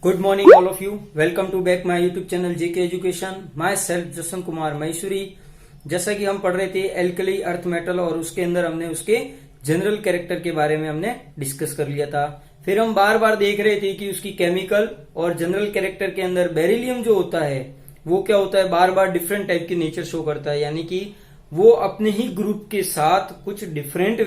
Good morning all of you. Welcome to back my YouTube channel JK education. Myself Jasan Kumar Mysuri. जैसा कि हम पढ़ रहे थे एल्कली अर्थ मेटल और उसके अंदर हमने उसके जनरल कैरेक्टर के बारे में हमने डिस्कस कर लिया था। फिर हम बार बार देख रहे थे कि उसकी केमिकल और जनरल कैरेक्टर के अंदर बेरिलियम जो होता है वो क्या होता है, बार बार डिफरेंट टाइप की नेचर शो करता है, यानी कि वो अपने ही ग्रुप के साथ कुछ डिफरेंट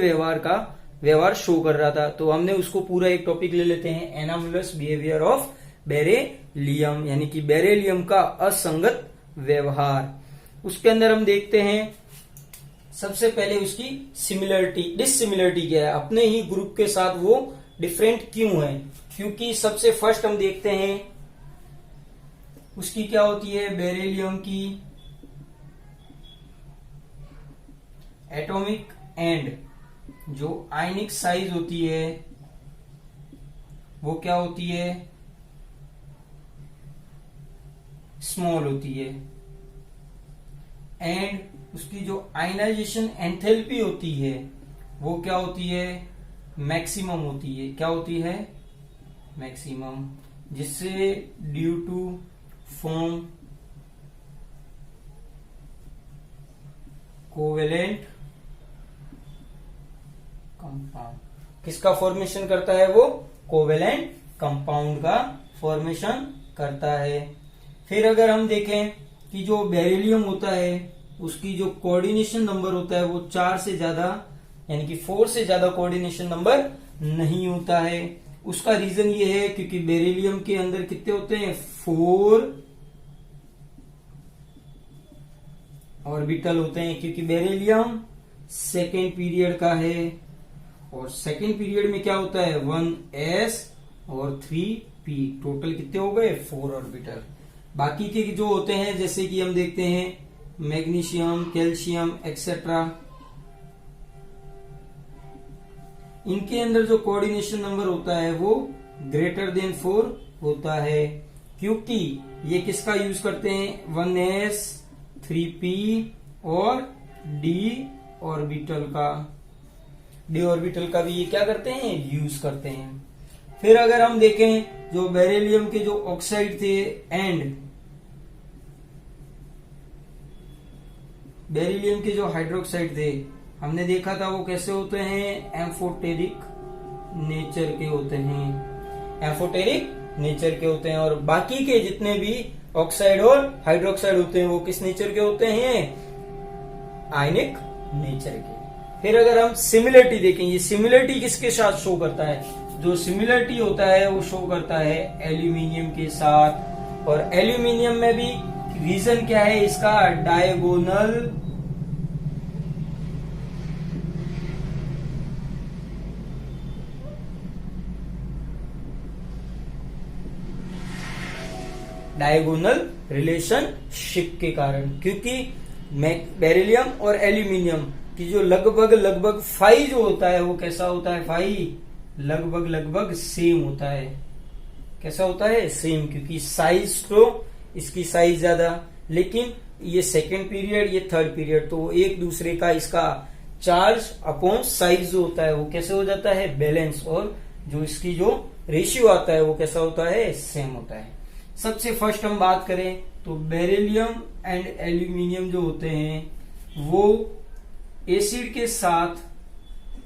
व्यवहार शो कर रहा था। तो हमने उसको पूरा एक टॉपिक ले लेते हैं, एनामुलस बिहेवियर ऑफ बेरिलियम, यानी कि बेरिलियम का असंगत व्यवहार। उसके अंदर हम देखते हैं सबसे पहले उसकी सिमिलरिटी डिससिमिलरिटी क्या है, अपने ही ग्रुप के साथ वो डिफरेंट क्यों है। क्योंकि सबसे फर्स्ट हम देखते हैं उसकी क्या होती है, बेरिलियम की एटॉमिक एंड जो आयनिक साइज होती है वो क्या होती है, स्मॉल होती है। एंड उसकी जो आयनाइजेशन एंथैल्पी होती है वो क्या होती है, मैक्सिमम होती है। क्या होती है, मैक्सिमम, जिससे due to form covalent compound. किसका फॉर्मेशन करता है वो, कोवेलेंट कंपाउंड का फॉर्मेशन करता है। फिर अगर हम देखें कि जो बेरिलियम होता है उसकी जो कोऑर्डिनेशन नंबर होता है वो 4 से ज्यादा यानी कि 4 से ज्यादा कोऑर्डिनेशन नंबर नहीं होता है। उसका रीजन ये है क्योंकि बेरिलियम के अंदर कितने होते हैं, 4 ऑर्बिटल होते हैं, क्योंकि बेरिलियम सेकेंड पीरियड का है और सेकेंड पीरियड में क्या होता है, 1s और 3p, टोटल कितने हो गए, 4 ऑर्बिटल। बाकी के जो होते हैं जैसे कि हम देखते हैं मैग्नीशियम, कैल्शियम एक्सेट्रा, इनके अंदर जो कोऑर्डिनेशन नंबर होता है वो ग्रेटर देन 4 होता है, क्योंकि ये किसका यूज करते हैं, 1s 3p और d ऑर्बिटल का भी ये क्या करते हैं, यूज करते हैं। फिर अगर हम देखें जो बेरिलियम के जो ऑक्साइड थे एंड बेरिलियम के जो हाइड्रोक्साइड थे, हमने देखा था वो कैसे होते हैं, एम्फोटेरिक नेचर के होते हैं। और बाकी के जितने भी ऑक्साइड और हाइड्रोक्साइड होते हैं वो किस नेचर के होते हैं, आयनिक नेचर के। फिर अगर हम सिमिलरिटी देखें, ये सिमिलरिटी किसके साथ शो करता है, जो सिमिलरिटी होता है वो शो करता है एल्यूमिनियम के साथ। और एल्यूमिनियम में भी रीजन क्या है इसका, डायगोनल रिलेशनशिप के कारण, क्योंकि बेरिलियम और एल्यूमिनियम की जो लगभग फाई जो होता है वो कैसा होता है, फाई लगभग सेम होता है। कैसा होता है, सेम, क्योंकि साइज तो इसकी साइज ज्यादा, लेकिन ये सेकेंड पीरियड ये थर्ड पीरियड, तो एक दूसरे का इसका चार्ज अपॉन साइज जो होता है वो कैसे हो जाता है, बैलेंस, और जो इसकी जो रेशियो आता है वो कैसा होता है, सेम होता है। सबसे फर्स्ट हम बात करें तो बेरिलियम एंड एल्यूमिनियम जो होते हैं वो एसिड के साथ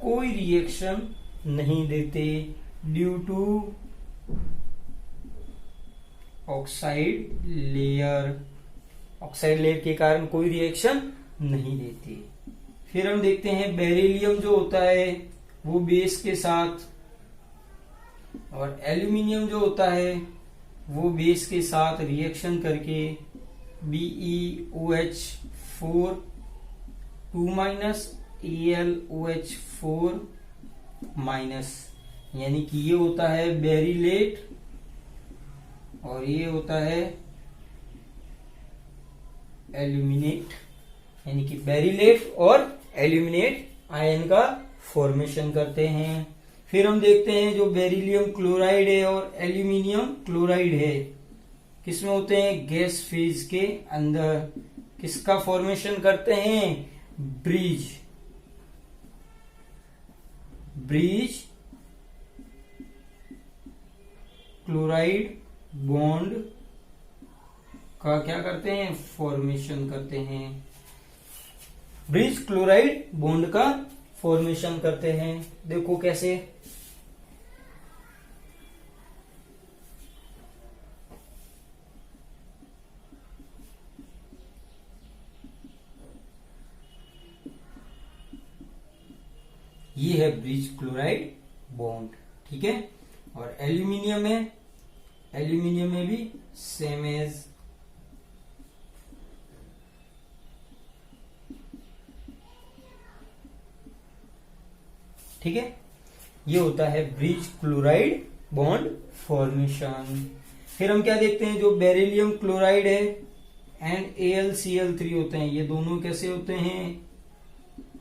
कोई रिएक्शन नहीं देते ड्यू टू ऑक्साइड लेयर के कारण कोई रिएक्शन नहीं देते। फिर हम देखते हैं बेरिलियम जो होता है वो बेस के साथ और एल्यूमिनियम जो होता है वो बेस के साथ रिएक्शन करके BeOH4 2- AlOH4-, यानी कि ये होता है बेरिलेट और ये होता है एल्यूमिनेट, यानी कि बेरिलेट और एल्यूमिनेट आयन का फॉर्मेशन करते हैं। फिर हम देखते हैं जो बेरिलियम क्लोराइड है और एल्यूमिनियम क्लोराइड है किसमें होते हैं, गैस फेज के अंदर। किसका फॉर्मेशन करते हैं, ब्रिज क्लोराइड बॉन्ड का क्या करते हैं, फॉर्मेशन करते हैं। ब्रिज क्लोराइड बॉन्ड का फॉर्मेशन करते हैं। देखो कैसे, ये है ब्रिज क्लोराइड बॉन्ड, ठीक है। और एल्यूमिनियम है, एल्यूमिनियम में भी सेम एज, ठीक है। ये होता है ब्रिज क्लोराइड बॉन्ड फॉर्मेशन। फिर हम क्या देखते हैं, जो बेरिलियम क्लोराइड है एंड AlCl3 होते हैं, ये दोनों कैसे होते हैं,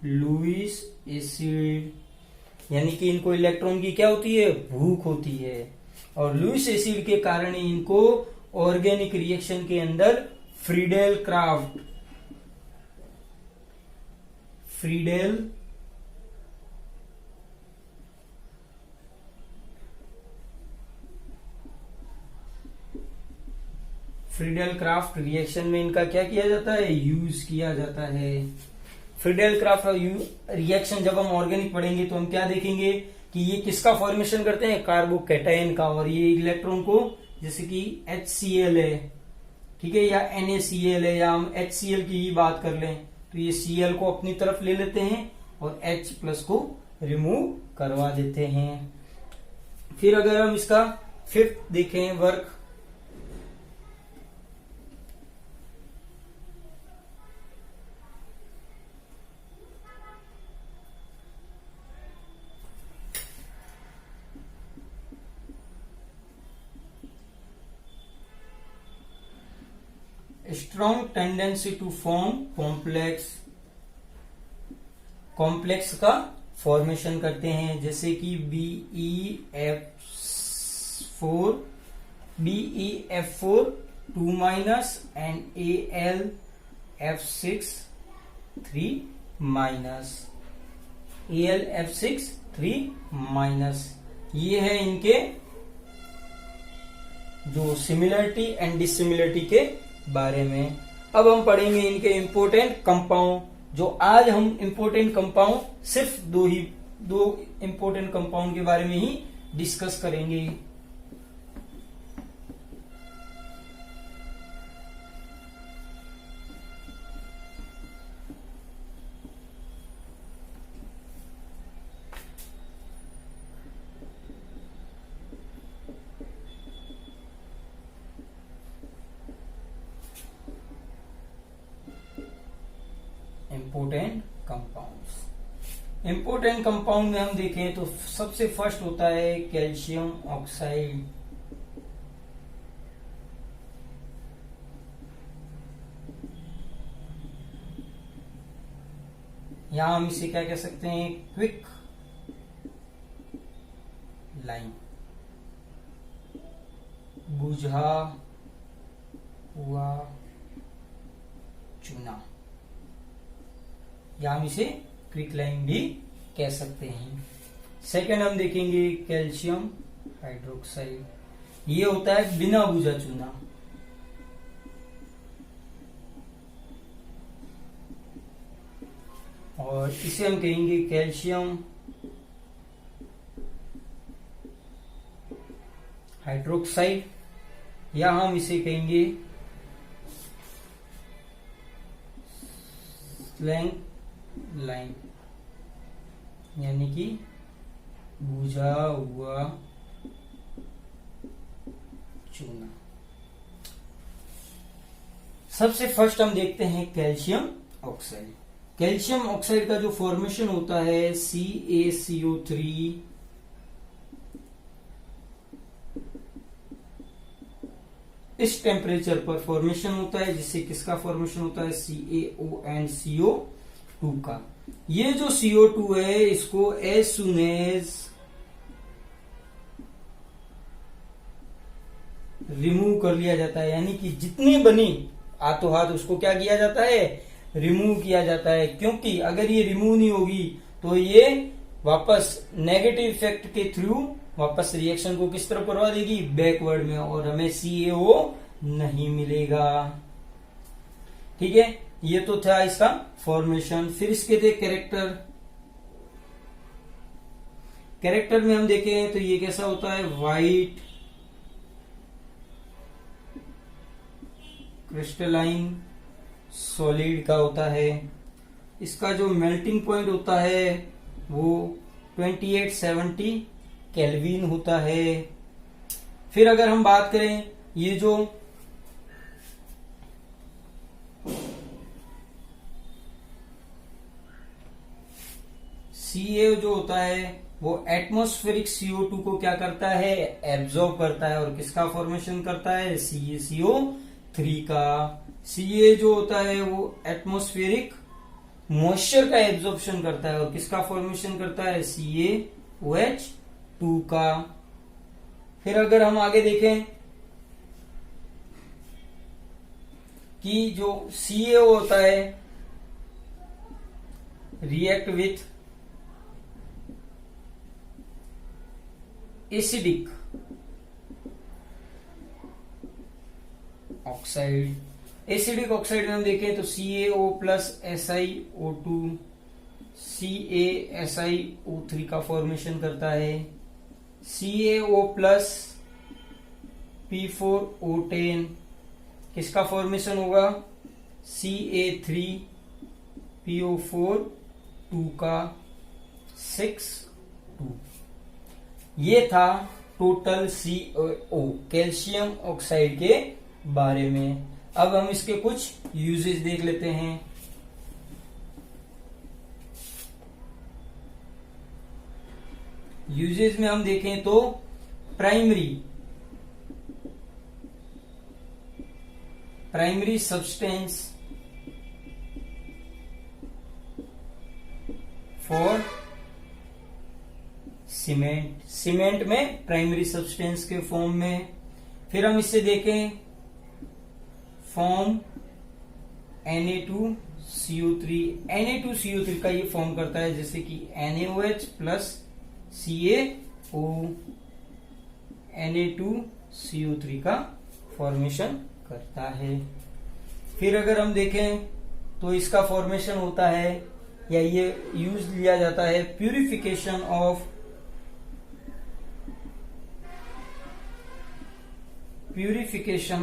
लुईस एसिड, यानी कि इनको इलेक्ट्रॉन की क्या होती है, भूख होती है। और लुईस एसिड के कारण इनको ऑर्गेनिक रिएक्शन के अंदर Friedel craft, Friedel craft reaction में इनका क्या किया जाता है, यूज किया जाता है। फ्रीडेल क्राफ्ट रिएक्शन जब हम ऑर्गेनिक पढ़ेंगे तो हम क्या देखेंगे कि ये किसका फॉर्मेशन करते हैं, कार्बोकैटायन का। और ये इलेक्ट्रॉन को, जैसे कि HCl है, ठीक है, या NaCl है, या हम HCl की ही बात कर लें, तो ये Cl को अपनी तरफ ले लेते हैं और H+ को रिमूव करवा देते हैं। फिर अगर हम इसका फिफ्थ देखें work, strong tendency to form complex का फॉर्मेशन करते हैं, जैसे कि BeF4 2- एंड AlF6 3-, ये है इनके जो सिमिलरिटी एंड डिसिमिलरिटी के बारे में। अब हम पढ़ेंगे इनके इंपोर्टेंट कंपाउंड। जो आज हम इंपोर्टेंट कंपाउंड सिर्फ दो इंपोर्टेंट कंपाउंड के बारे में ही डिस्कस करेंगे। इंपोर्टेंट कंपाउंड में हम देखें तो सबसे फर्स्ट होता है कैल्शियम ऑक्साइड। यहां हम इसे क्या कह सकते हैं, क्विक लाइम, बुझा हुआ चूना, या हम इसे क्विक लाइम भी कह सकते हैं। सेकेंड हम देखेंगे कैल्शियम हाइड्रोक्साइड, ये होता है बिना बुझा चूना। और इसे हम कहेंगे कैल्शियम हाइड्रोक्साइड, या हम इसे कहेंगे स्लैंग लाइन, यानी कि बुझा हुआ चूना। सबसे फर्स्ट हम देखते हैं कैल्शियम ऑक्साइड। कैल्शियम ऑक्साइड का जो फॉर्मेशन होता है CaCO3 इस टेम्परेचर पर फॉर्मेशन होता है, जिससे किसका फॉर्मेशन होता है, CaO एंड CO2 का। ये जो CO2 है इसको एज सुन एज रिमूव कर लिया जाता है, यानी कि जितनी बनी हाथों हाथ उसको क्या किया जाता है, रिमूव किया जाता है। क्योंकि अगर ये रिमूव नहीं होगी तो ये वापस नेगेटिव इफेक्ट के थ्रू वापस रिएक्शन को किस तरफ करवा देगी, बैकवर्ड में, और हमें CaO नहीं मिलेगा। ठीक है, ये तो था इसका फॉर्मेशन। फिर इसके थे कैरेक्टर। कैरेक्टर में हम देखें तो ये कैसा होता है, वाइट क्रिस्टलाइन सॉलिड का होता है। इसका जो मेल्टिंग पॉइंट होता है वो 2870 केल्विन होता है। फिर अगर हम बात करें ये जो Ca जो होता है वो एटमॉस्फेरिक CO2 को क्या करता है, एब्जॉर्ब करता है, और किसका फॉर्मेशन करता है, CaCO3 का। Ca जो होता है वो एटमॉस्फेरिक मॉइस्चर का एब्जॉर्प्शन करता है और किसका फॉर्मेशन करता है, CaOH2 का। फिर अगर हम आगे देखें कि जो CaO होता है react with acidic oxide. Acidic oxide में हम देखें तो CaO प्लस SiO2 CaSiO3 का फॉर्मेशन करता है। CaO प्लस P4O10 किसका फॉर्मेशन होगा, Ca3PO4 2 का 6 2। ये था टोटल CaO कैल्शियम ऑक्साइड के बारे में। अब हम इसके कुछ यूजेस देख लेते हैं। यूजेस में हम देखें तो प्राइमरी सब्सटेंस फॉर सीमेंट में प्राइमरी सब्सटेंस के फॉर्म में। फिर हम इससे देखें फॉर्म Na2CO3। Na2CO3 का ये फॉर्म करता है जैसे कि NaOH प्लस CaO Na2CO3 का फॉर्मेशन करता है। फिर अगर हम देखें तो इसका फॉर्मेशन होता है या ये यूज लिया जाता है प्यूरिफिकेशन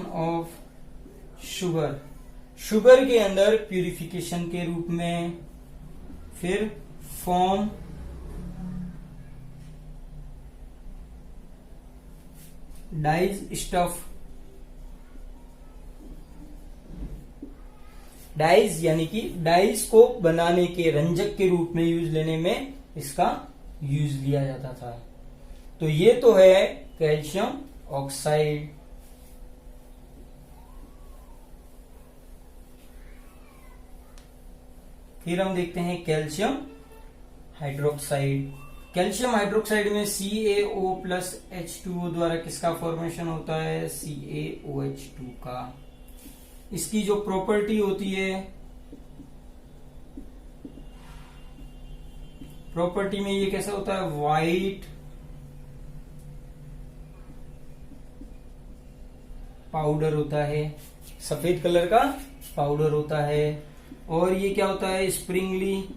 ऑफ शुगर के अंदर प्यूरिफिकेशन के रूप में। फिर फॉर्म डाइज यानी कि डाइज को बनाने के रंजक के रूप में यूज लेने में इसका यूज लिया जाता था। तो ये तो है कैल्शियम ऑक्साइड। फिर हम देखते हैं कैल्शियम हाइड्रोक्साइड। कैल्शियम हाइड्रोक्साइड में CaO प्लस H2O द्वारा किसका फॉर्मेशन होता है, CaOH2 का। इसकी जो प्रॉपर्टी होती है, प्रॉपर्टी में ये कैसा होता है, वाइट पाउडर होता है, सफेद कलर का पाउडर होता है। और ये क्या होता है, Sprüngli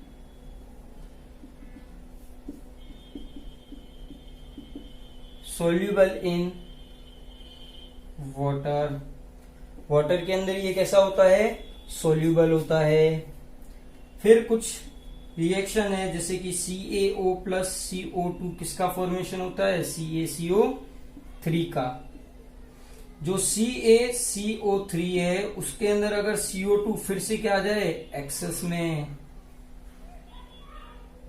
soluble in water. Water के अंदर ये कैसा होता है, सोल्यूबल होता है। फिर कुछ रिएक्शन है जैसे कि CaO प्लस CO2 किसका फॉर्मेशन होता है, CaCO3 का। जो CaCO3 है उसके अंदर अगर CO2 फिर से क्या आ जाए, एक्सेस में,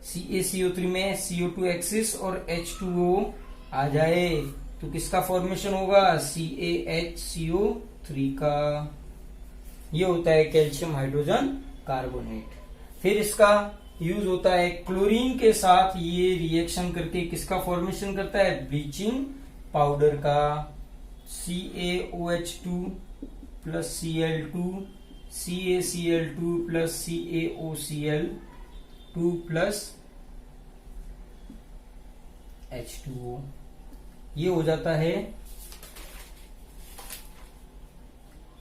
CaCO3 में CO2 एक्सिस और H2O आ जाए तो किसका फॉर्मेशन होगा, CaHCO3 का। ये होता है कैल्शियम हाइड्रोजन कार्बोनेट। फिर इसका यूज होता है क्लोरीन के साथ, ये रिएक्शन करके किसका फॉर्मेशन करता है, ब्लीचिंग पाउडर का। CaOH2 plus Cl2 CaCl2 plus CaOCl2 plus H2O। ये हो जाता है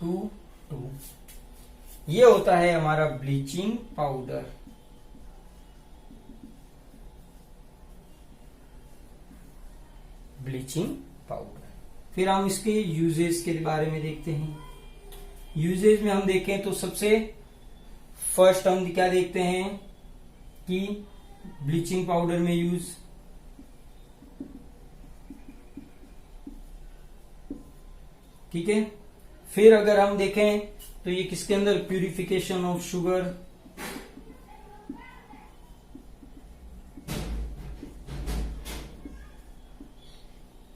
2,2। ये होता है हमारा ब्लीचिंग पाउडर। Bleaching powder. फिर हम इसके यूजेस के बारे में देखते हैं। यूजेस में हम देखें तो सबसे फर्स्ट हम क्या देखते हैं कि ब्लीचिंग पाउडर में यूज, ठीक है। फिर अगर हम देखें तो ये किसके अंदर, purification of sugar,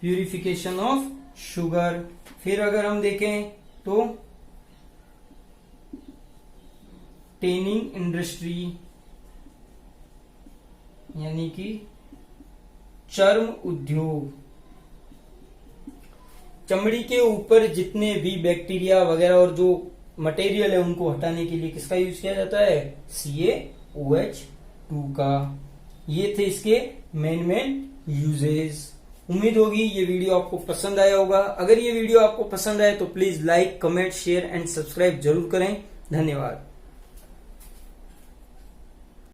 purification of sugar. फिर अगर हम देखें तो टेनिंग इंडस्ट्री, यानी कि चर्म उद्योग, चमड़ी के ऊपर जितने भी बैक्टीरिया वगैरह और जो मटेरियल है उनको हटाने के लिए किसका यूज किया जाता है, CaOH2 का। ये थे इसके मेन यूजेस। उम्मीद होगी ये वीडियो आपको पसंद आया होगा। अगर ये वीडियो आपको पसंद आए तो please like, comment, share and subscribe जरूर करें। धन्यवाद।